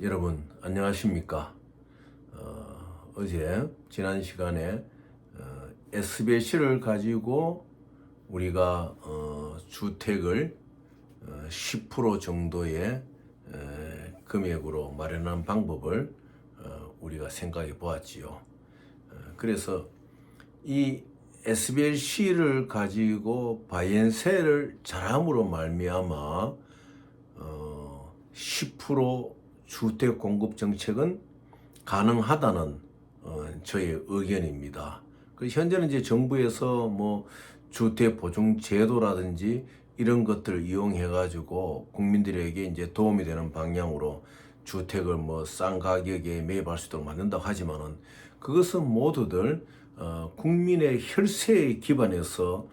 여러분 안녕하십니까? 어제 지난 시간에 SBLC를 가지고 우리가 주택을 10% 정도의 금액으로 마련하는 방법을 우리가 생각해 보았지요. 그래서 이 SBLC를 가지고 바이앤셀을 잘함으로 말미암아 10% 주택 공급 정책은 가능하다는 저의 의견입니다. 현재는 이제 정부에서 뭐 주택 보증 제도라든지 이런 것들을 이용해 가지고 국민들에게 이제 도움이 되는 방향으로 주택을 뭐 싼 가격에 매입할 수 있도록 만든다고 하지만은 그것은 모두들 국민의 혈세에 기반해서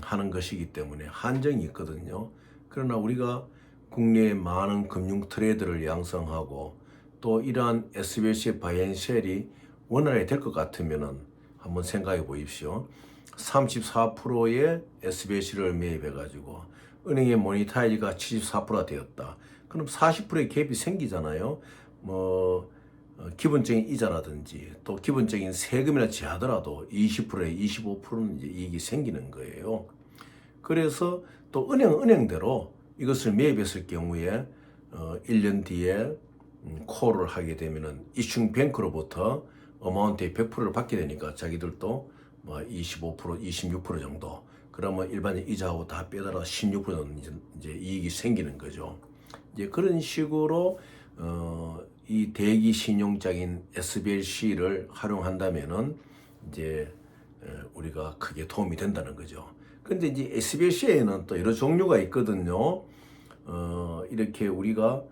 하는 것이기 때문에 한정이 있거든요. 그러나 우리가 국내의 많은 금융 트레이더를 양성하고 또 이러한 SBLC 바이앤셀이 원활하게 될 것 같으면은 한번 생각해 보십시오. 34%의 SBLC를 매입해 가지고 은행의 모니타이즈가 74%가 되었다. 그럼 40%의 갭이 생기잖아요. 뭐 기본적인 이자라든지 또 기본적인 세금이나 제하더라도 20%에 25%는 이제 이익이 생기는 거예요. 그래서 또 은행대로 이것을 매입했을 경우에 1년 뒤에 콜을 하게 되면은 이슈 뱅크로부터 어마운트의 100%를 받게 되니까 자기들도 뭐 25%, 26% 정도, 그러면 일반적 이자하고 다 빼달아 16% 정도 이제 이익이 생기는 거죠. 이제 그런 식으로 이 대기 신용장인 SBLC를 활용한다면은 이제 우리가 크게 도움이 된다는 거죠. 근데 이제 SBLC에는 또 여러 종류가 있거든요. 이렇게 우리가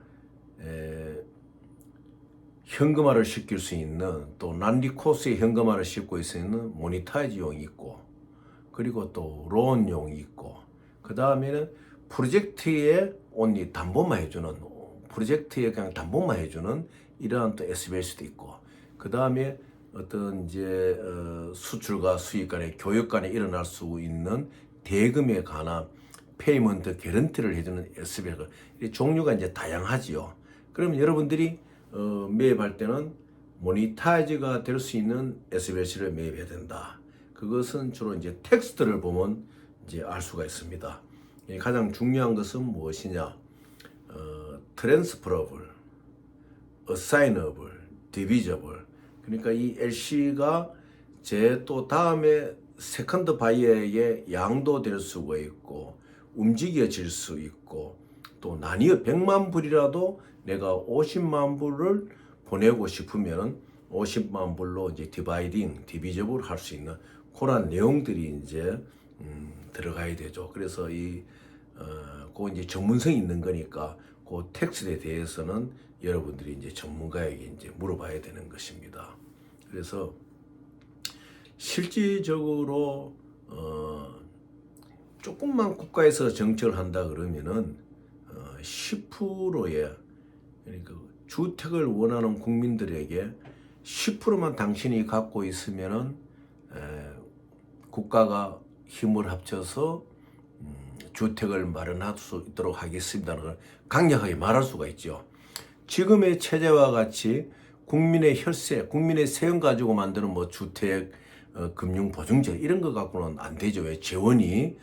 현금화를 시킬 수 있는, 또 난리코스의 현금화를 시킬 수 있는 모니타이즈용이 있고, 그리고 또 론용이 있고, 그 다음에는 프로젝트에 온리 담보만 해주는, 프로젝트에 그냥 담보만 해주는 이러한 또 SBLC도 있고, 그 다음에 어떤 이제 수출과 수입 간의 교역 간에 일어날 수 있는 대금에 관한 페이먼트 개런티를 해주는 SBL, 종류가 이제 다양하지요. 그러면 여러분들이 매입할 때는 모니타이즈가 될 수 있는 SBLC를 매입해야 된다. 그것은 주로 이제 텍스트를 보면 이제 알 수가 있습니다. 가장 중요한 것은 무엇이냐? 트랜스퍼러블, 어사이너블, 디비저블. 그러니까 이 LC가 제 또 다음에 세컨드 바이어에게 양도될 수가 있고 움직여질 수 있고, 또 나뉘어 100만 불이라도 내가 50만 불을 보내고 싶으면 50만 불로 이제 디바이딩, 디비저블 할 수 있는 그런 내용들이 이제 들어가야 되죠. 그래서 그 이제 전문성이 있는 거니까 그 텍스트에 대해서는 여러분들이 이제 전문가에게 이제 물어봐야 되는 것입니다. 그래서 실질적으로 조금만 국가에서 정책을 한다 그러면은 10%의, 그러니까 주택을 원하는 국민들에게 10%만 당신이 갖고 있으면은 국가가 힘을 합쳐서 주택을 마련할 수 있도록 하겠습니다는 걸 강력하게 말할 수가 있죠. 지금의 체제와 같이 국민의 혈세, 국민의 세금 가지고 만드는 뭐 주택 금융보증제 이런 거 갖고는 안 되죠. 왜 재원이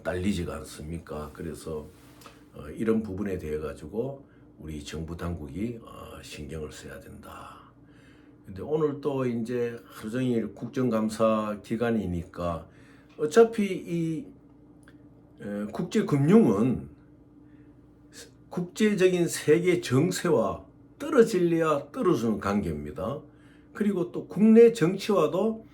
딸리지가 않습니까? 그래서 이런 부분에 대해 가지고 우리 정부 당국이 신경을 써야 된다. 근데 오늘 또 이제 하루 종일 국정감사 기간이니까 어차피 이 국제금융은 국제적인 세계 정세와 떨어질래야 떨어지는 관계입니다. 그리고 또 국내 정치와도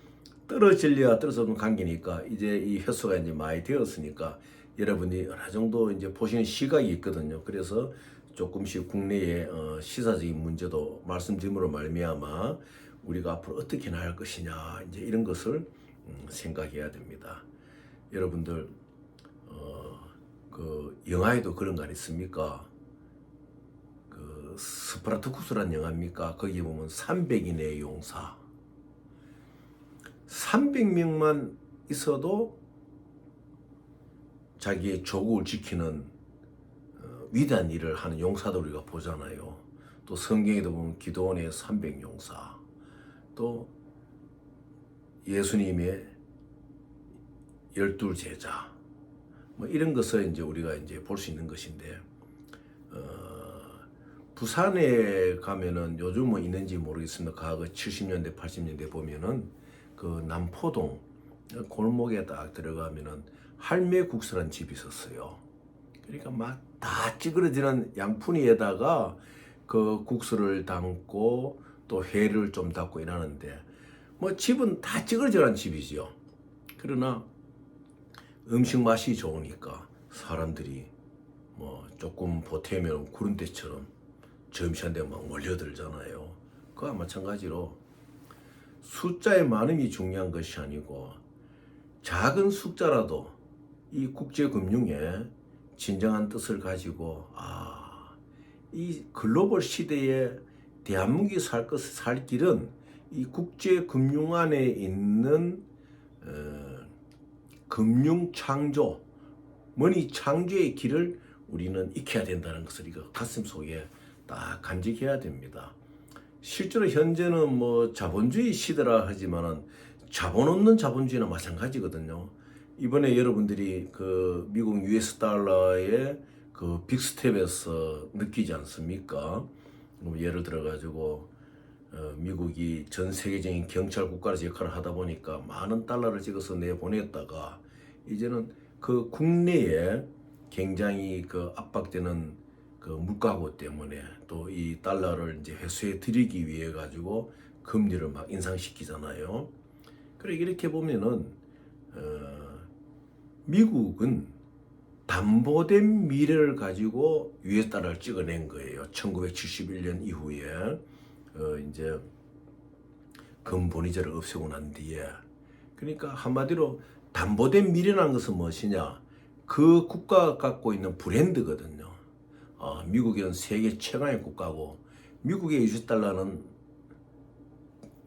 떨어질래야 떨어지는 관계니까 이제 이 횟수가 이제 많이 되었으니까 여러분이 어느 정도 이제 보시는 시각이 있거든요. 그래서 조금씩 국내의 시사적인 문제도 말씀드림으로 말미암아 우리가 앞으로 어떻게 나갈 것이냐 이제 이런 것을 생각해야 됩니다. 여러분들 그 영화에도 그런 거 아니습니까? 그 스파르타쿠스라는 영화입니까? 거기 보면 300인의 용사, 300명만 있어도 자기의 조국을 지키는 위대한 일을 하는 용사들 우리가 보잖아요. 또 성경에도 보면 기도원의 300용사, 또 예수님의 12제자, 뭐 이런 것을 이제 우리가 이제 볼 수 있는 것인데, 부산에 가면은 요즘 뭐 있는지 모르겠습니다. 과거 70년대, 80년대 보면은 그 남포동 골목에 딱 들어가면은 할매국수라는 집이 있었어요. 그러니까 막 다 찌그러지는 양푼위에다가 그 국수를 담고 또 회를 좀 담고 이러는데, 뭐 집은 다 찌그러지는 집이죠. 그러나 음식 맛이 좋으니까 사람들이 뭐 조금 보태면 구른 데처럼 점심시간에 막 몰려들잖아요. 그와 마찬가지로 숫자의 많음이 중요한 것이 아니고 작은 숫자라도 이 국제금융의 진정한 뜻을 가지고 이 글로벌 시대에 대한민국이 살 길은 이 국제금융 안에 있는 금융 창조, 머니 창조의 길을 우리는 익혀야 된다는 것을 이거 가슴 속에 딱 간직해야 됩니다. 실제로 현재는 뭐 자본주의 시대라 하지만은 자본 없는 자본주의나 마찬가지거든요. 이번에 여러분들이 그 미국 US 달러의 그 빅스텝에서 느끼지 않습니까? 뭐 예를 들어 가지고 미국이 전 세계적인 경찰 국가로서 역할을 하다 보니까 많은 달러를 찍어서 내보냈다가 이제는 그 국내에 굉장히 그 압박되는 그 물가고 때문에 또 이 달러를 이제 회수해 드리기 위해 가지고 금리를 막 인상시키잖아요. 그래 이렇게 보면은 미국은 담보된 미래를 가지고 US 달러를 찍어낸 거예요. 1971년 이후에 이제 금본위제를 없애고 난 뒤에. 그러니까 한마디로 담보된 미래라는 것은 무엇이냐? 그 국가가 갖고 있는 브랜드거든요. 미국은 세계 최강의 국가고 미국의 US 달러는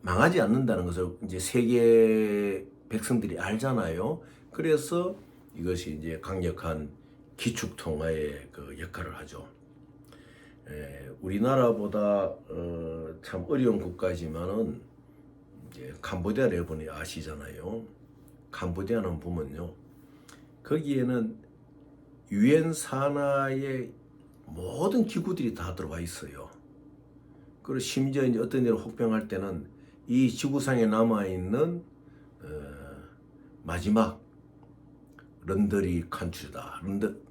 망하지 않는다는 것을 이제 세계 백성들이 알잖아요. 그래서 이것이 이제 강력한 기축통화의 그 역할을 하죠. 우리나라보다 참 어려운 국가지만은 이제 캄보디아를 여러분이 아시잖아요. 캄보디아는 보면요, 거기에는 유엔 산하의 모든 기구들이 다 들어와 있어요. 그리고 심지어 이제 어떤 일을 혹병할 때는 이 지구상에 남아 있는 마지막 런더리 칸츄리다,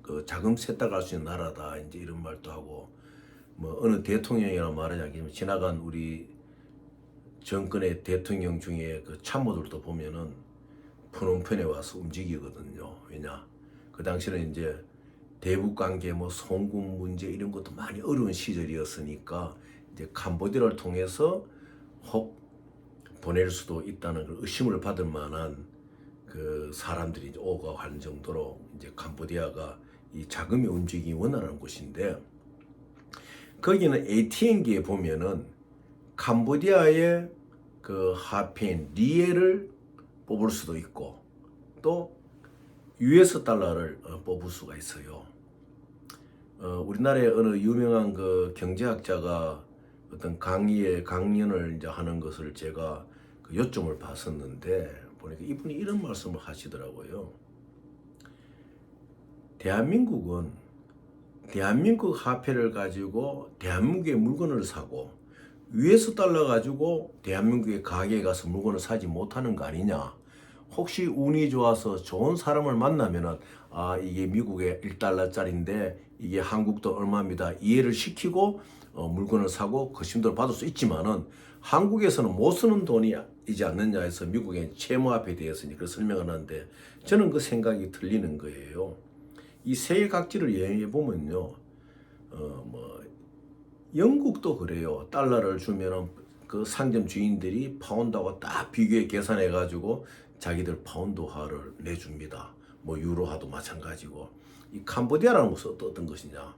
그 자금 세탁할 수 있는 나라다, 이제 이런 말도 하고, 뭐 어느 대통령이라 말하지 않겠지만 지나간 우리 정권의 대통령 중에 그 참모들도 보면은 푸놈펜에 와서 움직이거든요. 왜냐? 그 당시는 이제 대북 관계, 뭐 송금 문제 이런 것도 많이 어려운 시절이었으니까 이제 캄보디아를 통해서 혹 보낼 수도 있다는 그 의심을 받을 만한 그 사람들이 이제 오고 가는 정도로 이제 캄보디아가 이 자금의 움직임이 원활한 곳인데, 거기는 ATM기에 보면은 캄보디아의 그 화폐인 리엘을 뽑을 수도 있고 또 US 달러를 뽑을 수가 있어요. 우리나라의 어느 유명한 그 경제학자가 어떤 강연을 이제 하는 것을 제가 그 요점을 봤었는데, 보니까 이분이 이런 말씀을 하시더라고요. 대한민국은 대한민국 화폐를 가지고 대한민국의 물건을 사고 US 달러 가지고 대한민국의 가게에 가서 물건을 사지 못하는 거 아니냐. 혹시 운이 좋아서 좋은 사람을 만나면은 이게 미국의 1달러짜리인데 이게 한국도 얼마입니다, 이해를 시키고 물건을 사고 거심도를 받을 수 있지만은 한국에서는 못 쓰는 돈이지 않느냐 해서 미국의 채무화폐에 대해서 이제 설명을 하는데, 저는 그 생각이 틀리는 거예요. 이 세계 각지를 여행해 보면요, 뭐 영국도 그래요. 달러를 주면은 그 상점 주인들이 파운드하고 딱 비교해 계산해 가지고 자기들 파운드화를 내줍니다. 뭐 유로화도 마찬가지고. 이 캄보디아라는 것은 어떤 것이냐?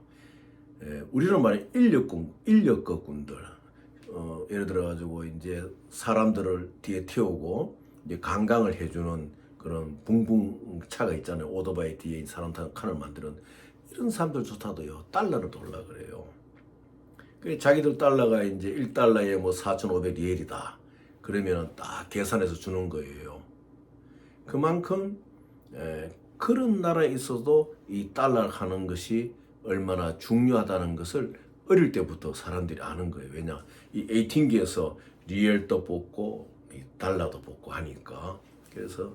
우리는 말해 인력거꾼들. 예를 들어 가지고 이제 사람들을 뒤에 태우고 이제 관광을 해주는 그런 붕붕 차가 있잖아요. 오토바이 뒤에 사람 타는 칸을 만드는 이런 사람들조차도요 달러를 돌라 그래요. 그 자기들 달러가 이제 1달러에 뭐 4,500리엘이다. 그러면은 딱 계산해서 주는 거예요. 그만큼 그런 나라에 있어도 이 달러를 하는 것이 얼마나 중요하다는 것을 어릴 때부터 사람들이 아는 거예요. 왜냐? 이 에이팅기에서 리엘도 뽑고 이 달러도 뽑고 하니까. 그래서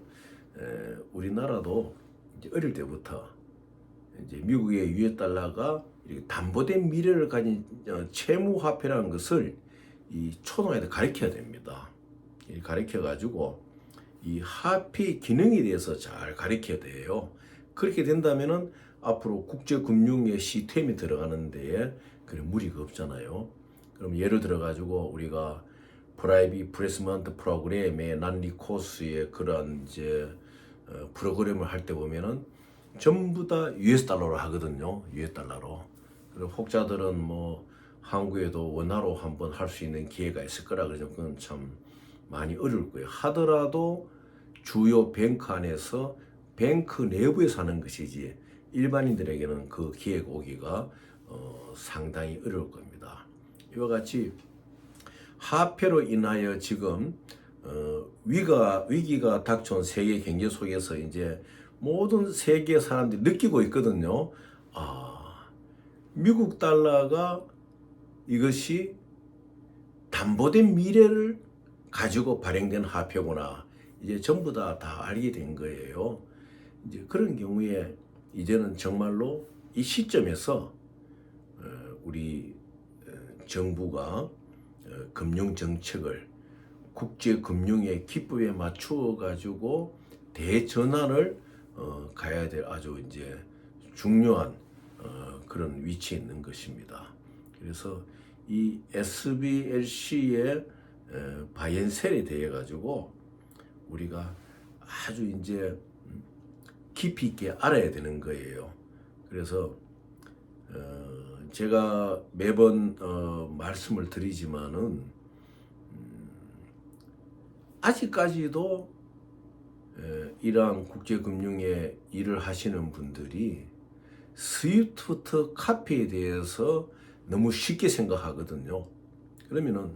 우리나라도 이제 어릴 때부터 이제 미국의 유에 달러가 담보된 미래를 가진 채무화폐라는 것을 이 초등학교에 가르쳐야 됩니다. 가르쳐 가지고 이 화폐 기능에 대해서 잘 가르쳐야 돼요. 그렇게 된다면은 앞으로 국제금융의 시스템이 들어가는 데에 그런 무리가 없잖아요. 그럼 예를 들어 가지고 우리가 프라이빗 플레이스먼트 프로그램의 난리코스의 그런 이제 프로그램을 할 때 보면은 전부 다 US 달러로 하거든요. US 달러로. 그리고 혹자들은 뭐 한국에도 원화로 한번 할 수 있는 기회가 있을 거라 그러죠. 그건 참 많이 어려울 거예요. 하더라도 주요 뱅크 안에서 뱅크 내부에서 하는 것이지 일반인들에게는 그 기회가 오기가 상당히 어려울 겁니다. 이와 같이 화폐로 인하여 지금 위기가 닥쳐온 세계 경제 속에서 이제 모든 세계 사람들이 느끼고 있거든요. 미국 달러가 이것이 담보된 미래를 가지고 발행된 화폐구나. 이제 전부 다 알게 된 거예요. 이제 그런 경우에 이제는 정말로 이 시점에서 우리 정부가 금융 정책을 국제 금융의 기법에 맞추어 가지고 대전환을 가야 될 아주 이제 중요한 그런 위치에 있는 것입니다. 그래서 이 SBLC의 바이앤셀에 대해 가지고 우리가 아주 이제 깊이 있게 알아야 되는 거예요. 그래서 제가 매번 말씀을 드리지만은 아직까지도 이러한 국제금융의 일을 하시는 분들이 스위프트 카피에 대해서 너무 쉽게 생각하거든요. 그러면은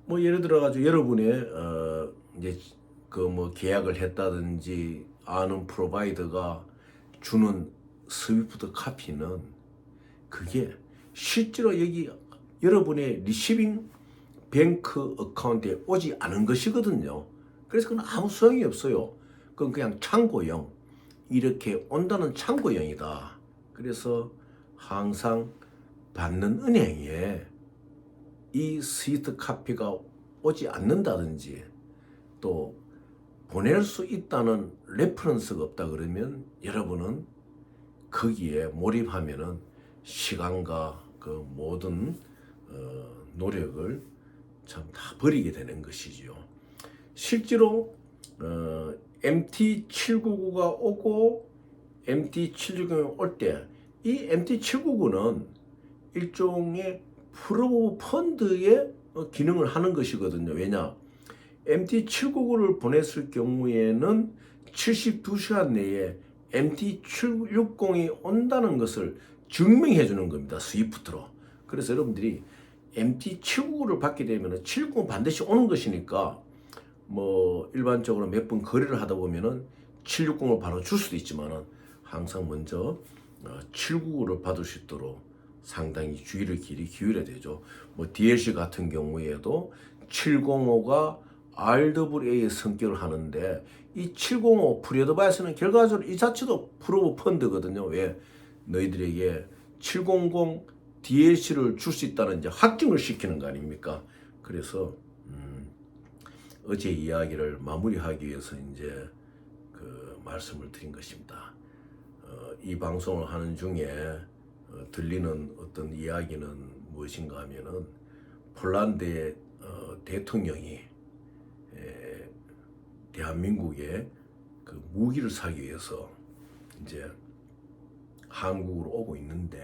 뭐 예를 들어 가지고 여러분의 이제 그 뭐 계약을 했다든지 아는 프로바이더가 주는 스위프트 카피는 그게 실제로 여기 여러분의 리시빙 뱅크 어카운트에 오지 않은 것이거든요. 그래서 그건 아무 소용이 없어요. 그건 그냥 참고용. 이렇게 온다는 참고용이다. 그래서 항상 받는 은행에 이 스위프트 카피가 오지 않는다든지 또 보낼 수 있다는 레퍼런스가 없다 그러면 여러분은 거기에 몰입하면은 시간과 그 모든 노력을 참 다 버리게 되는 것이죠. 실제로 MT799가 오고 MT769가 올 때 이 MT799는 일종의 프로브 펀드의 기능을 하는 것이거든요. 왜냐? MT799를 보냈을 경우에는 72시간 내에 MT760이 온다는 것을 증명해 주는 겁니다. 스위프트로. 그래서 여러분들이 MT799를 받게 되면 760은 반드시 오는 것이니까 뭐 일반적으로 몇 번 거래를 하다 보면은 760을 바로 줄 수도 있지만은 항상 먼저 799를 받을 수 있도록 상당히 주의를 기울여야 되죠. 뭐 DLC 같은 경우에도 705가 RWA의 성격을 하는데 이 705 프리어드바이스는 결과적으로 이 자체도 프로브 펀드거든요. 왜? 너희들에게 700 DLC를 줄 수 있다는 이제 확증을 시키는 거 아닙니까? 그래서 어제 이야기를 마무리하기 위해서 이제 그 말씀을 드린 것입니다. 이 방송을 하는 중에 들리는 어떤 이야기는 무엇인가 하면은 폴란드의 대통령이 대한민국에 그 무기를 사기 위해서 이제 한국으로 오고 있는데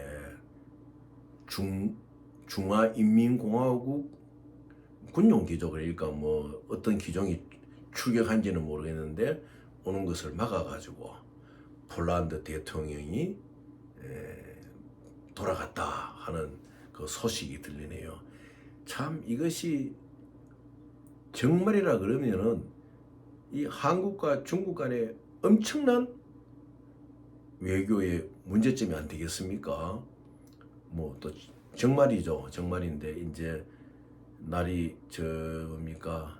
중화인민공화국 군용기족이니까 뭐 어떤 기종이 출격한지는 모르겠는데 오는 것을 막아가지고 폴란드 대통령이 돌아갔다 하는 그 소식이 들리네요. 참 이것이 정말이라 그러면은 이 한국과 중국 간의 엄청난 외교의 문제점이 안 되겠습니까? 뭐 또 정말이죠. 정말인데 이제 날이 뭡니까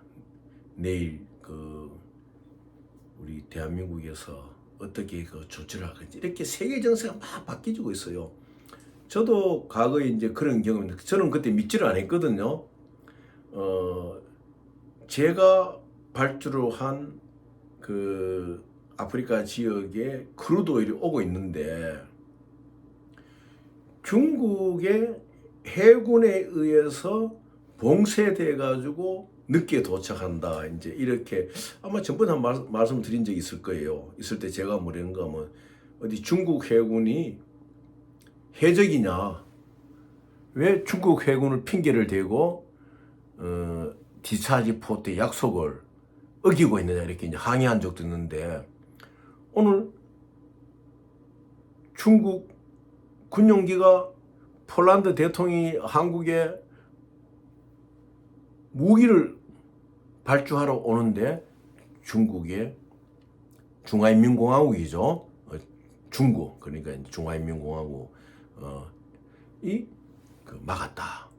내일 그 우리 대한민국에서 어떻게 그 조치를 할 건지 이렇게 세계 정세가 막 바뀌고 있어요. 저도 과거에 이제 그런 경험이 저는 그때 믿지를 않았거든요. 제가 발주를 한 그 아프리카 지역에 크루드 오일이 오고 있는데 중국의 해군에 의해서 봉쇄돼 가지고 늦게 도착한다. 이제 이렇게 아마 전번에 한 말씀드린 적이 있을 거예요. 있을 때 제가 뭐랬는가 하면 어디 중국 해군이 해적이냐? 왜 중국 해군을 핑계를 대고 디스차지 포트 약속을 어기고 있느냐 이렇게 이제 항의한 적도 있는데 오늘 중국 군용기가 폴란드 대통령이 한국에 무기를 발주하러 오는데 중국의 중화인민공화국이죠. 중국 그러니까 중화인민공화국 막았다.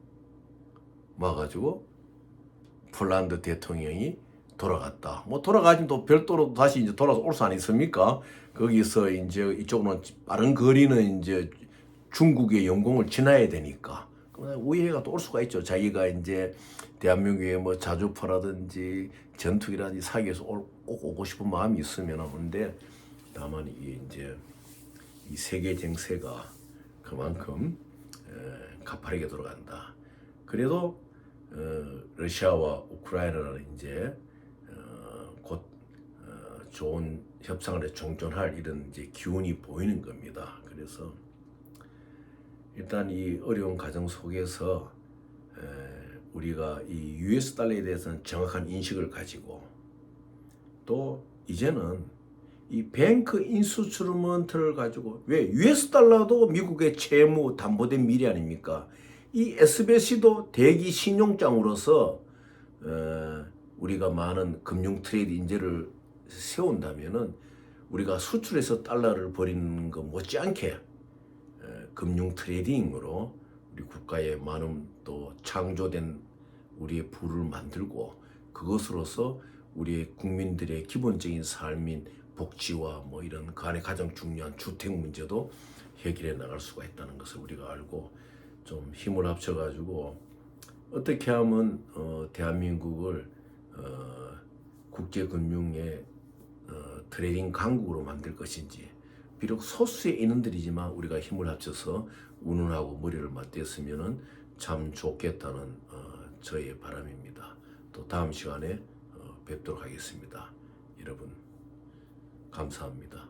막아가지고 폴란드 대통령이 돌아갔다. 뭐 돌아가긴 또 별도로 다시 이제 돌아서 올 수 아니습니까? 거기서 이제 이쪽으로는 빠른 거리는 이제 중국의 영공을 지나야 되니까 우회가 또 올 수가 있죠. 자기가 이제 대한민국에 뭐 자주포라든지 전투기라든지 사기에서 꼭 오고 싶은 마음이 있으면 오는데 다만 이게 이제 이 세계 정세가 그만큼 가파르게 돌아간다. 그래도 러시아와 우크라이나는 이제 곧 좋은 협상을 종전할 이런 이제 기운이 보이는 겁니다. 그래서 일단 이 어려운 과정 속에서 우리가 이 US 달러에 대해서는 정확한 인식을 가지고 또 이제는 이 뱅크 인스트루먼트를 가지고 왜 US 달러도 미국의 채무 담보된 미래 아닙니까? 이 SBC도 대기 신용장으로서 우리가 많은 금융 트레이드 인재를 세운다면은 우리가 수출해서 달러를 벌이는 것 못지않게 금융 트레이딩으로 우리 국가에 많은 또 창조된 우리의 부를 만들고 그것으로서 우리 국민들의 기본적인 삶인 복지와 뭐 이런 그 안에 가장 중요한 주택 문제도 해결해 나갈 수가 있다는 것을 우리가 알고 좀 힘을 합쳐가지고 어떻게 하면 대한민국을 국제금융의 트레이딩 강국으로 만들 것인지 비록 소수의 인원들이지만 우리가 힘을 합쳐서 운운하고 머리를 맞댔으면 참 좋겠다는 저의 바람입니다. 또 다음 시간에 뵙도록 하겠습니다. 여러분 감사합니다.